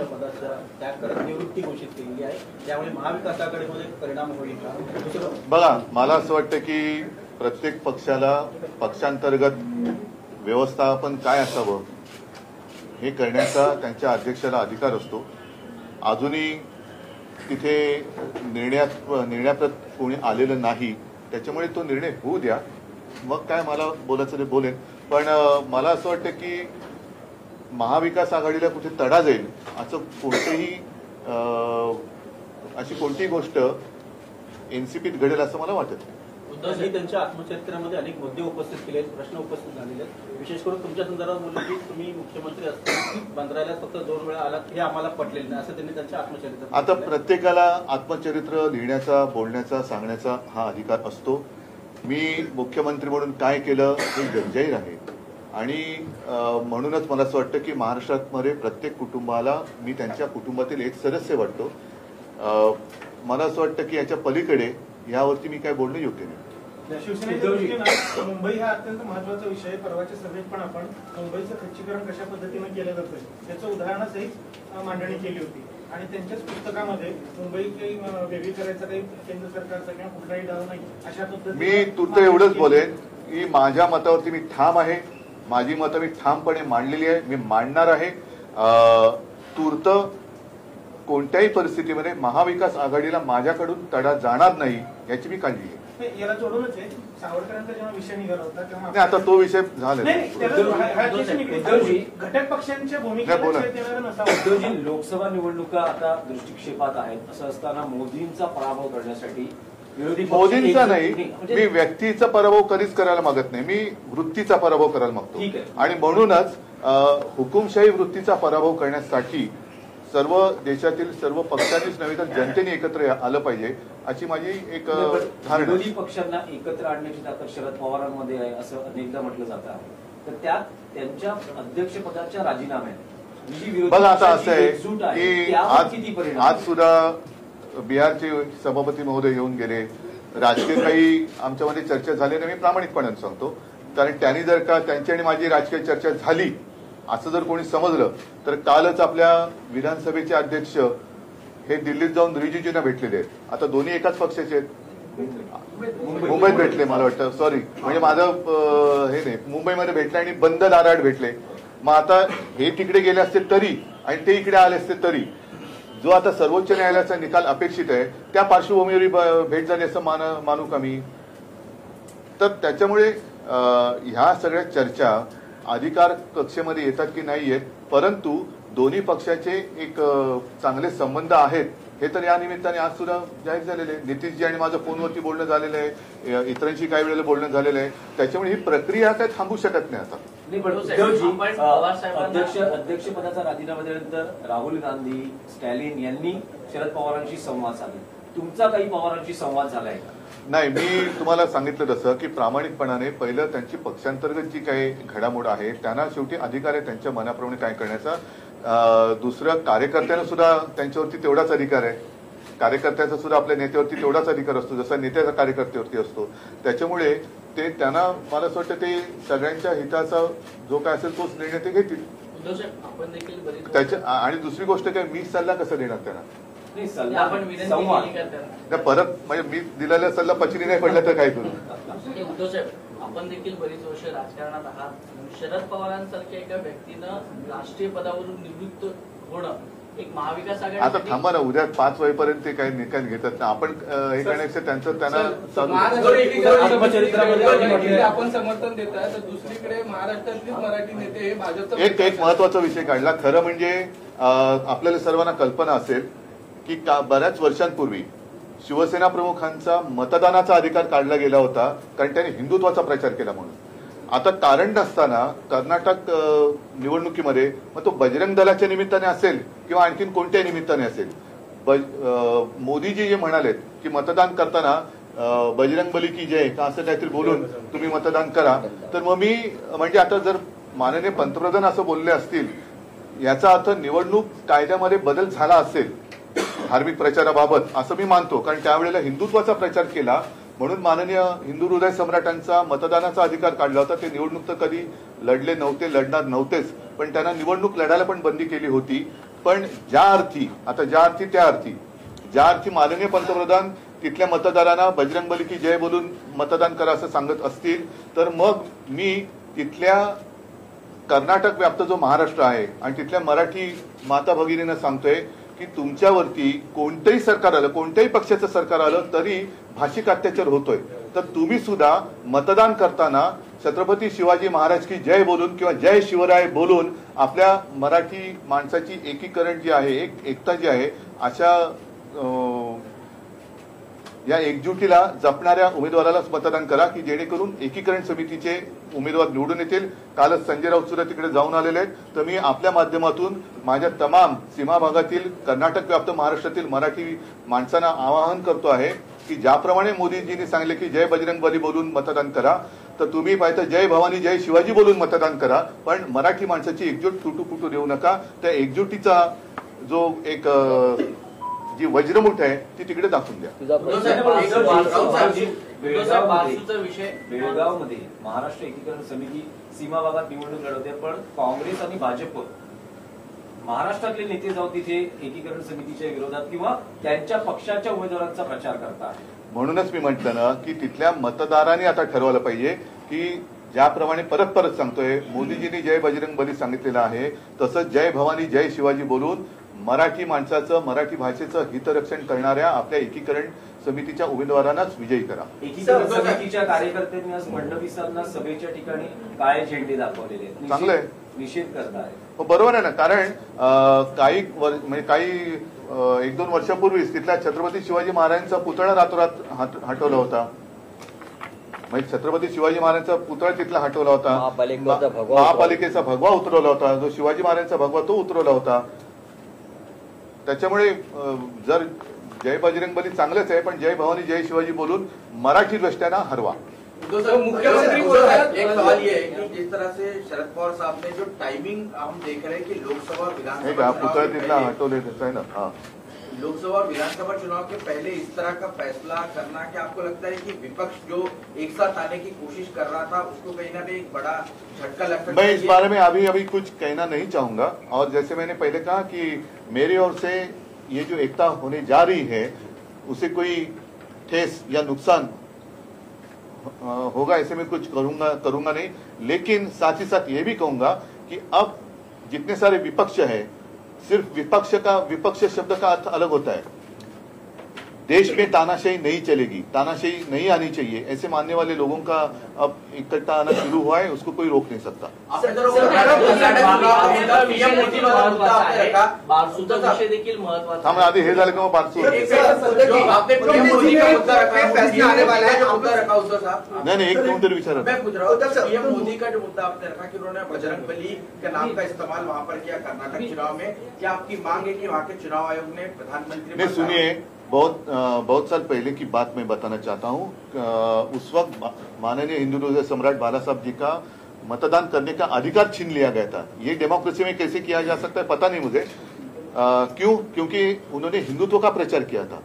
पदाचा त्याग करत निवृत्ती घोषित केलेली आहे, त्यामुळे महाविकास आघाडीमध्ये परिणाम होईल का? बघा, मला असं वाटतं की प्रत्येक पक्षाला पक्षांतर्गत व्यवस्थापन काय असावं हे करण्याचा त्यांच्या अध्यक्षाला अधिकार असतो. अजूनही तिथे निर्णयाप्रत कोणी आलेलं नाही, त्याच्यामुळे तो निर्णय होऊ द्या. मग काय मला बोलायचं ते बोलेन. पण मला असं वाटतं की महाविकास आघाडीला कुठे तडा जाईल असं अशी कोणतीही गोष्ट एनसीपीत घडेल असं मला वाटत नाही. उद्धवजी त्यांच्या आत्मचरित्रामध्ये अनेक मुद्दे उपस्थित केले, प्रश्न उपस्थित झालेले आहेत. विशेष करून तुमच्या संदर्भात बोलले की तुम्ही मुख्यमंत्री असताना बंदराला फक्त 2 वेळा आलात, हे आम्हाला पटलेलं नाही, असं त्यांनी त्यांच्या आत्मचरित्रात. आता प्रत्येकाला आत्मचरित्र लिहिण्याचा, बोलण्याचा, सांगण्याचा हा अधिकार असतो. मी मुख्यमंत्री म्हणून काय केलं हे जगजाहीर आहे आणि म्हणूनच मला असं वाटतं की महाराष्ट्रामध्ये प्रत्येक कुटुंबाला मी त्यांच्या कुटुंबातील एक सदस्य वाटतो. मला असं वाटतं की याच्या पलीकडे यावरती मी काय बोलणं योग्य नाही. शिवसेनेच्या दृष्टीनं मुंबई हा अत्यंत महत्वाचा विषय. परवाच्या सभेत पण आपण मुंबईचं खच्चीकरण कशा पद्धतीनं केलं जातं त्याचं उदाहरणासहित मांडणी केली होती आणि त्यांच्याच पुस्तकामध्ये मुंबई काही वेगळी करायचं काही केंद्र सरकारचा किंवा कुठलाही डाव नाही अशा पद्धतीने मी तूर्त एवढंच बोलेन की माझ्या मतावरती मी ठाम आहे. माझी मतं मी ठामपणे मांडलेली आहे, मी मांडणार आहे. तूर्त कोणत्याही परिस्थितीमध्ये महाविकास आघाडीला माझ्याकडून तडा जाणार नाही याची मी काळजी घेईन. याला जोडूनच आहे, सावरकरांचा जेव्हा विषय निघाला होता तेव्हा नाही, आता तो विषय झाला घटक पक्षांच्या भूमिका. लोकसभा निवडणुका आता दृष्टिक्षेपात आहेत, असं असताना मोदींचा पराभव करण्यासाठी मोदींचा नाही, मी व्यक्तीचा पराभव कधीच करायला मागत नाही, मी वृत्तीचा पराभव करायला मागतो. आणि म्हणूनच हुकुमशाही वृत्तीचा पराभव करण्यासाठी सर्व देशातील सर्व पक्षांनीच नव्हे तर जनतेने एकत्र आलं पाहिजे अशी माझी एक धारणा. विरोधी पक्षांना एकत्र आणण्याची ताकद शरद पवारांमध्ये आहे असं अनेकदा म्हटलं जात आहे. तर त्यात त्यांच्या अध्यक्षपदाच्या राजीनाम्यात बघा, आता असं आहे की आज सुद्धा बिहारचे सभापती महोदय येऊन गेले. राजकीय काही आमच्यामध्ये चर्चा झाली नाही, मी प्रामाणिकपणे सांगतो. कारण त्यांनी जर का त्यांची आणि माझी राजकीय चर्चा झाली असं जर कोणी समजलं तर कालच आपल्या विधानसभेचे अध्यक्ष हे दिल्लीत जाऊन रिजिजूंना भेटलेले आहेत. आता दोन्ही एकाच पक्षाचे आहेत. मुंबईत भेटले, मला वाटतं, सॉरी, म्हणजे माझं हे नाही, मुंबईमध्ये भेटले आणि बंद दाराआड भेटले. मग आता हे तिकडे गेले असते तरी आणि ते इकडे आले असते तरी जो आता सर्वोच्च न्यायालयाचा निकाल अपेक्षित आहे त्या पार्श्वभूमीवर भेट झाली असं मानू का मी? तर त्याच्यामुळे ह्या सगळ्या चर्चा अधिकार कक्षेमध्ये येतात की नाही येत, परंतु दोन्ही पक्षाचे एक चांगले संबंध आहेत हे तर या निमित्ताने आज सुद्धा जाहीर झालेले आहे. नितीशजी आणि माझं फोनवरती बोलणं झालेलं आहे, इतरांशी काही वेळेला बोलणं झालेलं आहे. त्याच्यामुळे ही प्रक्रिया काय थांबू शकत नाही. आता अध्यक्षपदाचा राजीनामा दिल्यानंतर राहुल गांधी, स्टॅलिन यांनी शरद पवारांशी संवाद साधला. तुमचा काही पवारांशी संवाद झालाय का? नाही, मी तुम्हाला सांगितलं तसं की प्रामाणिकपणाने पहिलं त्यांची पक्षांतर्गत जी काही घडामोड आहे त्यांना शेवटी अधिकार आहे त्यांच्या मनाप्रमाणे काय करण्याचा. दुसरं, कार्यकर्त्यांना सुद्धा त्यांच्यावरती तेवढाच अधिकार आहे. कार्यकर्त्याचा सुद्धा आपल्या नेत्यावरती तेवढाच अधिकार असतो जसा नेत्याचा कार्यकर्त्यावरती असतो. त्याच्यामुळे ते त्यांना मला असं वाटतं ते सगळ्यांच्या हिताचा जो काय असेल तोच निर्णय ते घेतील. त्याच्या आणि दुसरी गोष्ट काय, मी सल्ला कसा देणार त्यांना? परत म्हणजे मी दिलेला सल्ला पचनी नाही पडला तर काय करू? उद्धव साहेब, आपण देखील बरीच वर्ष राजकारणात आहात. शरद पवारांसारख्या एका व्यक्तीनं राष्ट्रीय पदावरून निवृत्त होणं एक महाविकास आघाडी. आता थांबा ना, उद्या 5 वाजेपर्यंत ते काही निकाल घेतात ना. आपण हे करण्याचं त्यांचं त्यांना आपण समर्थन देत आहे तर दुसरीकडे महाराष्ट्रातले मराठी नेते हे भाजपचा एक महत्वाचा विषय काढला. खरं म्हणजे आपल्याला सर्वांना कल्पना असेल की बऱ्याच वर्षांपूर्वी शिवसेना प्रमुखांचा मतदानाचा अधिकार काढला गेला होता कारण त्यांनी हिंदुत्वाचा प्रचार केला म्हणून. आता कारण नसताना कर्नाटक निवडणुकीमध्ये मग तो बजरंग दलाच्या निमित्ताने असेल किंवा आणखीन कोणत्याही निमित्ताने असेल, मोदीजी जे म्हणालेत की मतदान करताना बजरंग बली की जय का असं काहीतरी बोलून तुम्ही मतदान करा, तर मग मी म्हणजे आता जर माननीय पंतप्रधान असं बोलले असतील याचा अर्थ निवडणूक कायद्यामध्ये बदल झाला असेल धार्मिक प्रचाराबाबत असं मी मानतो. कारण त्यावेळेला हिंदुत्वाचा प्रचार केला म्हणून माननीय हिंदू हृदय सम्राटांचा मतदानाचा अधिकार काढला होता. ते निवडणूक तर कधी लढले नव्हते, लढणार नव्हतेच, पण त्यांना निवडणूक लढायला पण बंदी केली होती. पण ज्या अर्थी माननीय पंतप्रधान तिथल्या मतदारांना बजरंगबली की जय बोलून मतदान करा असं सांगत असतील तर मग मी तिथल्या कर्नाटक व्याप्त जो महाराष्ट्र आहे आणि तिथल्या मराठी माता भगिनींना सांगतोय की तुमच्यावरती कोणतंही सरकार आलं, कोणत्याही पक्षाचं सरकार आलं तरी भाषिक अत्याचार होतोय, तर तुम्ही सुद्धा मतदान करताना छत्रपती शिवाजी महाराज की जय बोलून किंवा जय शिवराय बोलून आपल्या मराठी माणसाची एकीकरण जी आहे, एकता जी आहे, अशा या एकजुटीला जपणाऱ्या उमेदवारालाच मतदान करा की जेणेकरून एकीकरण समितीचे उमेदवार निवडून येतील. कालच संजय राऊत सुद्धा तिकडे जाऊन आलेले आहेत. तर मी आपल्या माध्यमातून माझ्या तमाम सीमा भागातील कर्नाटक व्याप्त महाराष्ट्रातील मराठी माणसांना आवाहन करतो आहे की ज्याप्रमाणे मोदीजींनी सांगितले की जय बजरंगबली बोलून मतदान करा, तर तुम्ही पाहिजे जय भवानी जय शिवाजी बोलून मतदान करा, पण मराठी माणसाची एकजूट तुटू देऊ नका. त्या एकजुटीचा जो एक जी वज्रमुठ आहे ती तिकडे दाखवून द्या. बेळगावमध्ये महाराष्ट्र एकीकरण समिती सीमा भागात निवडणूक लढवते, पण काँग्रेस आणि भाजप महाराष्ट्रातले नेते जाऊन तिथे एकीकरण समितीच्या विरोधात किंवा त्यांच्या पक्षाच्या उमेदवारांचा प्रचार करतात. म्हणूनच मी म्हटलं ना की तिथल्या मतदारांनी आता ठरवलं पाहिजे की ज्याप्रमाणे परत सांगतोय मोदीजींनी जय बजरंगबली सांगितलेलं आहे तसंच जय भवानी जय शिवाजी बोलून मराठी माणसाचं, मराठी भाषेचं हितरक्षण करणाऱ्या आपल्या एकीकरण समितीच्या उमेदवारांनाच विजयी करा. एकीकरण समितीच्या कार्यकर्त्यांनी आज फडणवीसांना सभेच्या ठिकाणी काळे झेंडे दाखवलेले आहेत. चांगलंय, निषेध करताय. हो बरोबर आहे ना, कारण काही 1-2 वर्षापूर्वीच तिथल्या छत्रपती शिवाजी महाराजांचा पुतळा रातोरात हटवला होता. म्हणजे छत्रपती शिवाजी महाराजांचा पुतळा तिथला हटवला होता, महापालिकेचा भगवा उतरवला होता, जो शिवाजी महाराजांचा भगवा तो उतरवला होता. त्याच्यामुळे जर जय बजरंगबली चांगलेच आहे, पण जय भवानी जय शिवाजी बोलून मराठी दृष्ट्यानं हरवा. मुख्यमंत्री एक सवाल ये है कि जिस तरह से शरद पवार साहब ने जो टाइमिंग हम देख रहे हैं कि लोकसभा विधानसभा पुतळा तिथला हटवले आहे ना, हाँ लोकसभा और विधानसभा चुनाव के पहले इस तरह का फैसला करना, क्या आपको लगता है कि विपक्ष जो एक साथ आने की कोशिश कर रहा था उसको कहीं ना कहीं एक बड़ा झटका लग सकता है? मैं इस बारे में अभी कुछ कहना नहीं चाहूंगा. और जैसे मैंने पहले कहा कि मेरी ओर से ये जो एकता होने जा रही है उसे कोई ठेस या नुकसान होगा ऐसे मैं कुछ करूंगा नहीं. लेकिन साथ ही साथ ये भी कहूंगा कि अब जितने सारे विपक्ष है, सिर्फ विपक्ष शब्द का अर्थ अलग होता है. देश में तानाशाही नहीं चलेगी, तानाशाही नहीं आनी चाहिए, ऐसे मानने वाले लोगों का अब इकट्ठा आना शुरू हुआ है, उसको कोई रोक नहीं सकता. बारसूचा विषय देखील महत्त्वाचा हाँ, आधी हे झालं का मग बारसू. नहीं एक मिनट विचार. मैं पूछ रहा हूँ पीएम मोदी का जो मुद्दा आपने रखा कि उन्होंने बजरंगबली के नाम का इस्तेमाल वहाँ पर किया कर्नाटक चुनाव में, क्या आपकी मांग है कि वहाँ के चुनाव आयोग ने प्रधानमंत्री नहीं सुनिए, बहुत साल पहले की बात मैं बताना चाहता हूँ. उस वक्त माननीय हिंदू हृदय सम्राट बाला साहब जी का मतदान करने का अधिकार छीन लिया गया था. ये डेमोक्रेसी में कैसे किया जा सकता है पता नहीं मुझे. क्यों? क्योंकि उन्होंने हिंदुत्व का प्रचार किया था.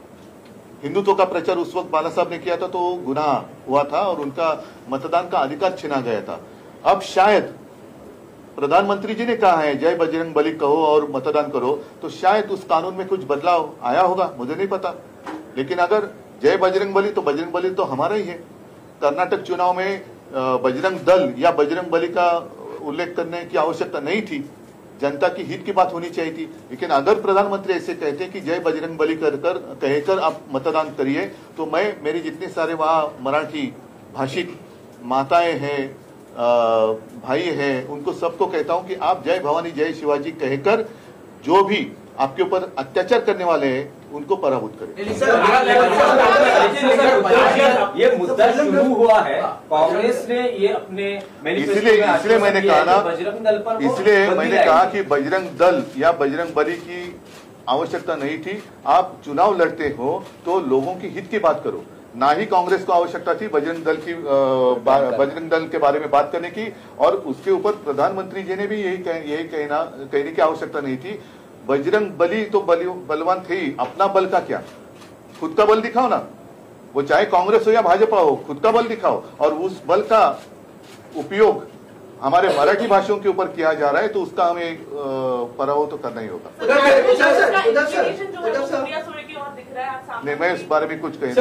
हिंदुत्व का प्रचार उस वक्त बाला साहब ने किया था तो गुनाह हुआ था और उनका मतदान का अधिकार छीना गया था. अब शायद प्रधानमंत्री जी ने कहा है जय बजरंगबली कहो और मतदान करो, तो शायद उस कानून में कुछ बदलाव आया होगा, मुझे नहीं पता. लेकिन अगर जय बजरंगबली तो बजरंगबली तो हमारा ही है. कर्नाटक चुनाव में बजरंग दल या बजरंगबली का उल्लेख करने की आवश्यकता नहीं थी. जनता की हित की बात होनी चाहिए थी. लेकिन अगर प्रधानमंत्री ऐसे कहते कि जय बजरंगबली कहकर आप मतदान करिए, तो मैं मेरी जितने सारे वहाँ मराठी भाषिक माताएं हैं, भाई हैं, उनको सबको कहता हूं कि आप जय भवानी जय शिवाजी कहकर जो भी आपके ऊपर अत्याचार करने वाले हैं उनको पराभूत करें. ये मुद्दा शुरू हुआ है, कांग्रेस ने ये अपने इसलिए मैंने कहा ना, इसलिए मैंने कहा कि बजरंग दल या बजरंगबली की आवश्यकता नहीं थी. आप चुनाव लड़ते हो तो लोगों की हित की बात करो. ना ही कांग्रेस को आवश्यकता थी बजरंग दल के बारे में बात करने की, और उसके ऊपर प्रधानमंत्री जी ने भी यही कहने की आवश्यकता नहीं थी. बजरंग बली तो बलवान थे ही, अपना बल का क्या, खुद का बल दिखाओ ना. वो चाहे कांग्रेस हो या भाजपा हो, खुद का बल दिखाओ और उस बल का उपयोग हमारे मराठी भाषियों के ऊपर किया जा रहा है तो उसका हमें पराभव तो करना ही होगा। नहीं, मैं इस बारे में कुछ कही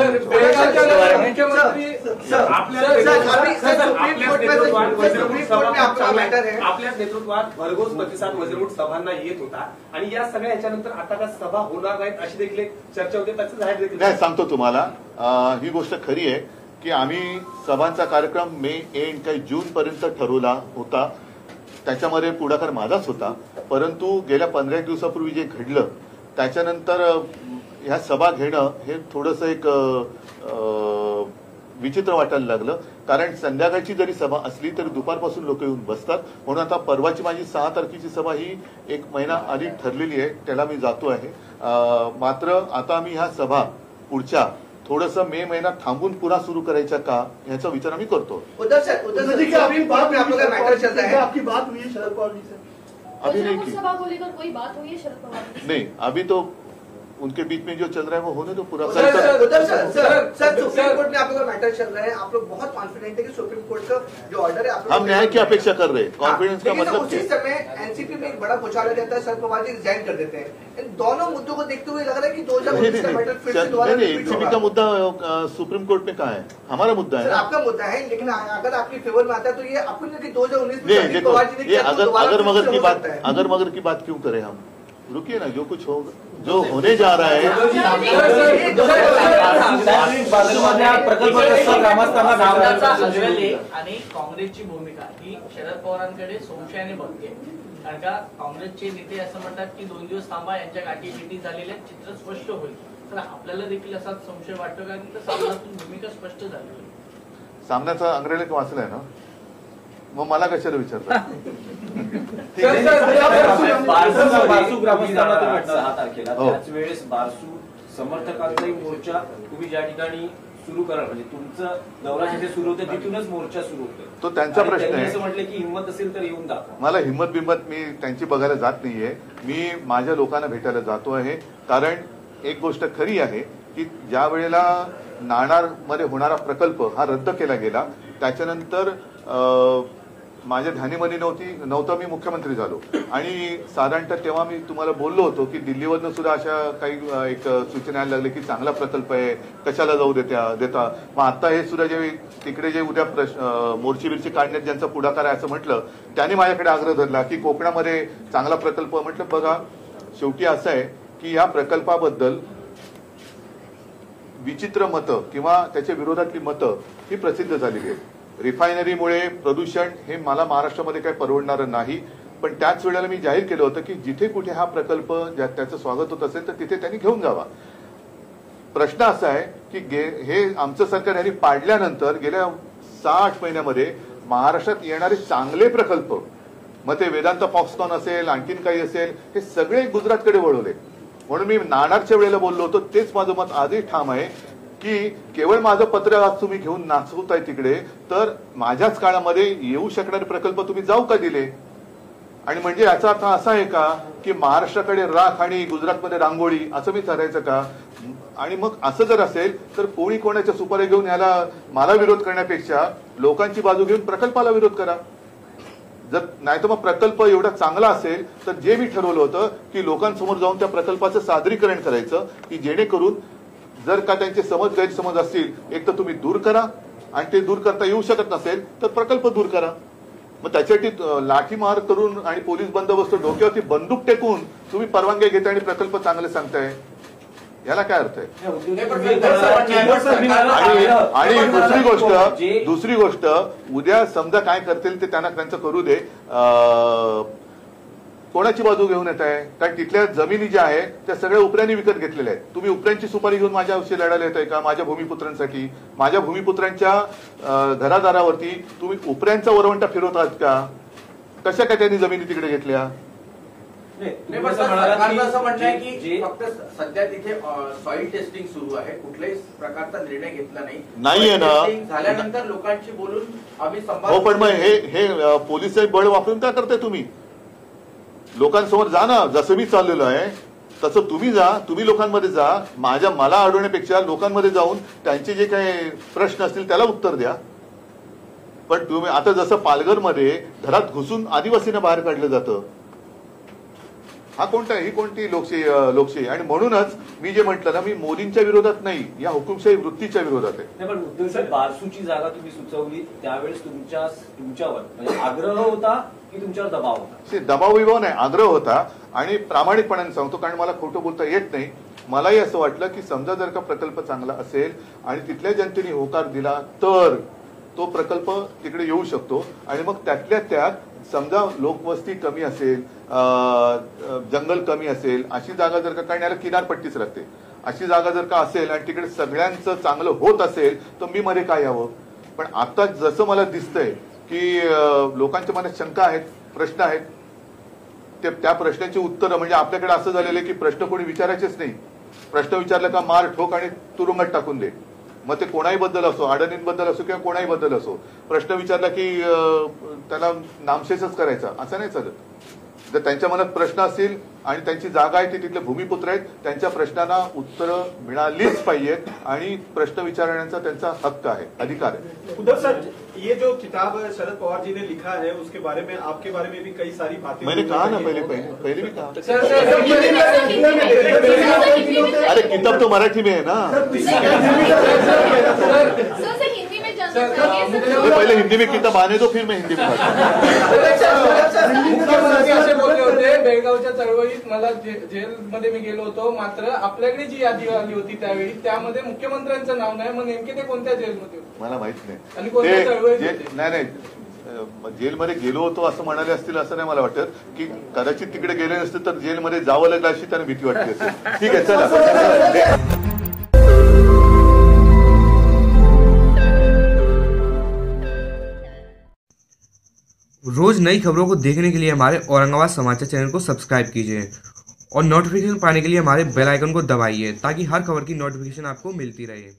आपल्या नेतृत्वात भरघोस प्रतिसाद वज्रमूठ सभांना येत होता आणि या सगळ्या याच्यानंतर आता का सभा होणार नाहीत अशी देखील एक चर्चा होते, त्याचं जाहीर देखील नाही सांगतो तुम्हाला, ही गोष्ट खरी आहे की आम्ही सभांचा कार्यक्रम मे एंड काही जून पर्यंत ठरवला होता, त्याच्यामध्ये पुढाकार माझाच होता. परंतु गेल्या 15 दिवसापूर्वी जे घडलं त्याच्यानंतर ह्या सभा घेणं हे थोडंसं एक विचित्र वाटायला लागलं. कारण संध्याकाळची जरी सभा असली तरी दुपारपासून लोक येऊन बसतात. म्हणून आता परवाची माझी 6 तारखेची सभा ही 1 महिना आधी ठरलेली आहे, त्याला मी जातो आहे. मात्र आता आम्ही ह्या सभा पुढच्या थोडंसं मे महिना थांबून पुन्हा सुरू करायचा का याचा विचार आम्ही करतो. आपकी बात हुई है शरद पवार जी से? अभी नहीं की, सभा को लेकर कोई बात हुई है शरद पवार जी से? नहीं, अभी तो उनके बीच में जो चल रहा है वो होने दो पूरा. सर सुप्रीम कोर्ट में आप लोग मैटर चल रहा है, आप लोग बहुत कॉन्फिडेंट है कि सुप्रीम कोर्ट का जो ऑर्डर है आप हम न्याय की अपेक्षा कर रहे हैं. कॉन्फिडेंस का मतलब उसी समय एनसीपी में एक बड़ा घोटाला रहता है, शरद पवार जी रिजाइन कर देते हैं. इन दोनों मुद्दों को देखते हुए लग रहा है कि 2019 का मैटर फिर से दोबारा एनसीपी का मुद्दा सुप्रीम कोर्ट में कहाँ है? हमारा मुद्दा है. आपका मुद्दा है, लेकिन अगर आपके फेवर में आता है तो ये आपको नहीं कि 2019 में देखो, पवार जी ने ये अगर मगर की बात क्यों करें हम? रुकिए ना, जो कुछ होगा, जो होने जा रहा है. आणि काँग्रेसची भूमिका ही शरद पवारांकडे संशयाने बघते. कारण का काँग्रेसचे नेते असं म्हणतात की 2 दिवस थांबा, यांच्या गाठी भेटी झालेल्या चित्र स्पष्ट होईल. तर आपल्याला देखील असा संशय वाटतो का की सामन्यातून भूमिका स्पष्ट झाली? सामन्याचा अंग्रेजी वाचलाय ना, मग मला कशाला विचारतात? 6 तारखेला त्याच वेळेस बारसू समर्थकांचाही मोर्चा तुम्ही ज्या ठिकाणी सुरू करा, म्हणजे तुमचं दौरा जिथे सुरू होतं तिथूनच मोर्चा सुरू होतो. तो त्यांचा प्रश्न आहे. असं म्हटलं की हिंमत असेल तर येऊन दाखवा. मला हिंमत बिंमत मी त्यांची बघायला जात नाहीये, मी माझ्या लोकांना भेटायला जातो आहे. कारण एक गोष्ट खरी आहे की ज्या वेळेला नाणार मध्ये होणारा प्रकल्प हा रद्द केला गेला त्याच्यानंतर माझ्या ध्यानीमध्ये नव्हतं, मी मुख्यमंत्री झालो. आणि साधारणतः तेव्हा मी तुम्हाला बोललो होतो की दिल्लीवरनं सुद्धा अशा काही एक सूचना यायला लागली की चांगला प्रकल्प आहे, कशाला जाऊ देता. मग आता हे सुद्धा जे तिकडे जे उद्या मोर्ची बिर्ची काढण्यात ज्यांचा पुढाकार आहे असं म्हटलं, त्यांनी माझ्याकडे आग्रह धरला की कोकणामध्ये चांगला प्रकल्प. म्हटलं बघा, शेवटी असं आहे की या प्रकल्पाबद्दल विचित्र मतं किंवा त्याच्या विरोधातली मतं ही प्रसिद्ध झालेली आहेत. रिफायनरीमुळे प्रदूषण हे मला महाराष्ट्रामध्ये काही परवडणारं नाही. पण त्याच वेळेला मी जाहीर केलं होतं की जिथे कुठे हा प्रकल्प त्याचं स्वागत होत असेल तर तिथे त्यांनी घेऊन जावा. प्रश्न असा आहे की हे आमचं सरकार यांनी पाडल्यानंतर गेल्या 6-8 महिन्यामध्ये महाराष्ट्रात येणारे चांगले प्रकल्प, मग ते वेदांत फॉक्सकॉन असेल, आणखीन काही असेल, हे सगळे गुजरातकडे वळवले. म्हणून मी नाणारच्या वेळेला बोललो होतो, तेच माझं मत आजही ठाम आहे की केवळ माझं पत्र आज तुम्ही घेऊन नाचवताय तिकडे, तर माझ्याच काळामध्ये येऊ शकणारे प्रकल्प तुम्ही जाऊ का दिले? आणि म्हणजे याचा अर्थ असा आहे का की महाराष्ट्राकडे राख आणि गुजरातमध्ये रांगोळी असं मी ठरायचं का? आणि मग असं जर असेल तर कोणी कोणाच्या सुपारी घेऊन याला मला विरोध करण्यापेक्षा लोकांची बाजू घेऊन प्रकल्पाला विरोध करा. जर नाही तर मग प्रकल्प एवढा चांगला असेल तर जे मी ठरवलं होतं की लोकांसमोर जाऊन त्या प्रकल्पाचं सादरीकरण करायचं, की जेणेकरून जर का त्यांचे गैरसमज असतील एक तर तुम्ही दूर करा, आणि ते दूर करता येऊ शकत नसेल तर प्रकल्प दूर करा. मग त्याच्यासाठी लाठीमार करून आणि पोलीस बंदोबस्त डोक्यावरती बंदूक टेकून तुम्ही परवानगी घेताय आणि प्रकल्प चांगले सांगताय, याला काय अर्थ आहे? आणि दुसरी गोष्ट उद्या समजा काय करतील ते त्यांना त्यांचं करू दे. कोणाची बाजू घेऊन येत आहे? कारण तिथल्या जमिनी ज्या आहेत त्या सगळ्या उपऱ्यांनी विकत घेतलेल्या आहेत. तुम्ही उपऱ्यांची सुपारी घेऊन माझ्याशी लढायला येत आहे का? माझ्या भूमिपुत्रांसाठी, माझ्या भूमिपुत्रांच्या घरादारावरती तुम्ही उपऱ्यांचा वरवंटा फिरवत आहात का? कशा काय त्यांनी जमिनी तिकडे घेतल्या? सरकारचं असं म्हणणं आहे की फक्त सध्या तिथे सॉइल टेस्टिंग सुरू आहे, कुठल्याही प्रकारचा निर्णय घेतला नाहीये ना. झाल्यानंतर लोकांशी बोलून आम्ही हो, पण मग हे पोलिस बळ वापरून काय करताय तुम्ही? लोकांसमोर जा ना, जसं मी चाललेलो आहे तसं तुम्ही जा, तुम्ही लोकांमध्ये जा. मला अडवण्यापेक्षा लोकांमध्ये जाऊन त्यांचे जे काही प्रश्न असतील त्याला उत्तर द्या. पण तुम्ही आता जसं पालघरमध्ये घरात घुसून आदिवासींना बाहेर काढलं जातं, हा ही कोणती लोकशाही? आणि म्हणूनच मी जे म्हटलं ना, मी मोदींच्या विरोधात नाही, या हुकुमशाही वृत्तीच्या विरोधात आहे. नाही, पण उद्धव साहेब, बारसूची जागा तुम्ही सुचवली त्यावेळेस तुमच्यावर म्हणजे आग्रह होता की तुमच्यावर दबाव होता? दबाव विभाव नाही, आग्रह होता. आणि प्रामाणिकपणाने सांगतो, कारण मला खोटं बोलता येत नाही, मलाही असं वाटलं की समजा जर का प्रकल्प चांगला असेल आणि तिथल्या जनतेने होकार दिला तर तो प्रकल्प तिकडे येऊ शकतो. आणि मग त्यातल्या त्यात समजा लोकवस्ती कमी असेल, जंगल कमी असेल, अशी जागा जर का, कारण याला किनारपट्टीच लागते, अशी जागा जर का असेल आणि तिकडे सगळ्यांचं चांगलं होत असेल तर मी मध्ये काय यावं. पण आता जसं मला दिसतंय की लोकांच्या मनात शंका आहेत, प्रश्न आहेत, त्या प्रश्नाची उत्तरं म्हणजे आपल्याकडे असं झालेलं आहे की प्रश्न कोणी विचारायचेच नाही. प्रश्न विचारला का मार ठोक आणि तुरुंगात टाकून दे. मग ते कोणाही बद्दल असो, अडणींबद्दल असो किंवा कोणाही बद्दल असो, प्रश्न विचारला की त्याला नामशेषच करायचा, असं नाही चालत. जर त्यांच्या मनात प्रश्न असतील आणि त्यांची जागा आहे, ती तिथले भूमिपुत्र आहेत, त्यांच्या प्रश्नांना उत्तरं मिळालीच पाहिजेत आणि प्रश्न विचारण्याचा त्यांचा हक्क आहे, अधिकार आहे. उद्धव सर, ये जो किताब शरद पवार जी ने लिखा है उसके बारे में, आपके बारे में भी कई सारी बातें मैंने कहा ना पहले भी कहा. अरे किताब तो मराठी में है ना. पहले हिंदी में किताब आने दो, फिर मैं हिंदी में मुख्यमंत्री असे बोलले होते बेळगावच्या चळवळीत, मला जेलमध्ये मी गेलो होतो, मात्र आपल्याकडे जी यादी आली होती त्यावेळी त्यामध्ये मुख्यमंत्र्यांचं नाव नाही. मग नेमके ते कोणत्या जेलमध्ये होते मला माहित नाही. आणि कोणत्या चळवळीत? नाही, जेलमध्ये गेलो होतो असं म्हणाले असतील असं नाही मला वाटत. की कदाचित तिकडे गेले नसते तर जेलमध्ये जावं लागलं अशी त्यांना भीती वाटली असेल. ठीक आहे, चला. रोज नई खबरों को देखने के लिए हमारे औरंगाबाद समाचार चैनल को सब्सक्राइब कीजिए और नोटिफिकेशन पाने के लिए हमारे बेल आइकन को दबाइए ताकि हर खबर की नोटिफिकेशन आपको मिलती रहे।